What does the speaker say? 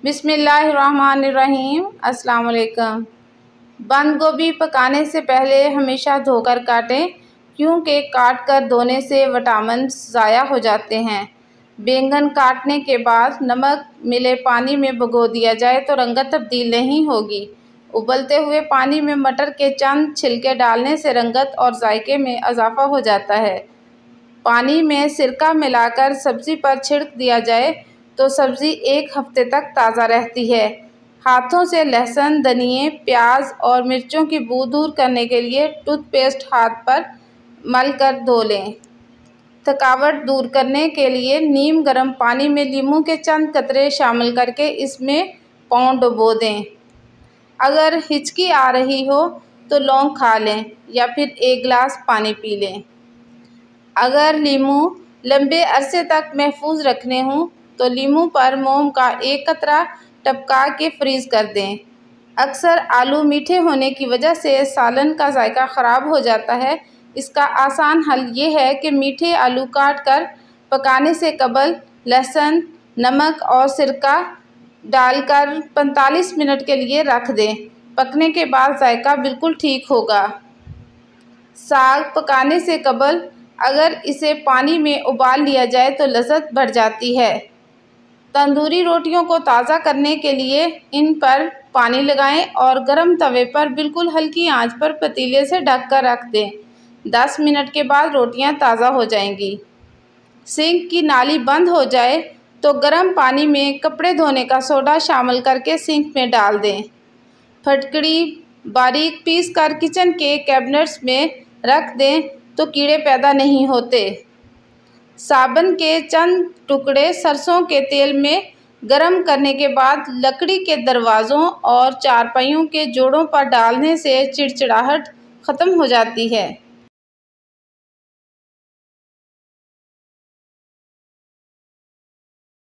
बिस्मिल्लाहिर्रहमानिर्रहीम। अस्सलाम वालेकुम। बंद गोभी पकाने से पहले हमेशा धोकर काटें, क्योंकि काट कर धोने से विटामिन ज़ाया हो जाते हैं। बैंगन काटने के बाद नमक मिले पानी में भिगो दिया जाए तो रंगत तब्दील नहीं होगी। उबलते हुए पानी में मटर के चंद छिलके डालने से रंगत और जायके में इजाफा हो जाता है। पानी में सिरका मिलाकर सब्ज़ी पर छिड़क दिया जाए तो सब्ज़ी 1 हफ्ते तक ताज़ा रहती है। हाथों से लहसुन, धनिए, प्याज और मिर्चों की बू दूर करने के लिए टूथपेस्ट हाथ पर मल कर धो लें। थकावट दूर करने के लिए नीम गर्म पानी में नींबू के चंद कतरे शामिल करके इसमें पाँव डुबो दें। अगर हिचकी आ रही हो तो लौंग खा लें या फिर 1 गिलास पानी पी लें। अगर नींबू लंबे अरसे तक महफूज रखने हों तो नींबू पर मोम का 1 कतरा टपका के फ्रीज़ कर दें। अक्सर आलू मीठे होने की वजह से सालन का जायका ख़राब हो जाता है। इसका आसान हल ये है कि मीठे आलू काट कर पकाने से कबल लहसुन, नमक और सिरका डालकर 45 मिनट के लिए रख दें। पकने के बाद जायका बिल्कुल ठीक होगा। साग पकाने से कबल अगर इसे पानी में उबाल लिया जाए तो लज़्ज़त बढ़ जाती है। तंदूरी रोटियों को ताज़ा करने के लिए इन पर पानी लगाएं और गरम तवे पर बिल्कुल हल्की आंच पर पतीले से ढक कर रख दें। 10 मिनट के बाद रोटियां ताज़ा हो जाएंगी। सिंक की नाली बंद हो जाए तो गर्म पानी में कपड़े धोने का सोडा शामिल करके सिंक में डाल दें। फटकड़ी बारीक पीस कर किचन के कैबिनेट्स में रख दें तो कीड़े पैदा नहीं होते। साबुन के चंद टुकड़े सरसों के तेल में गरम करने के बाद लकड़ी के दरवाज़ों और चारपाइयों के जोड़ों पर डालने से चिड़चिड़ाहट ख़त्म हो जाती है।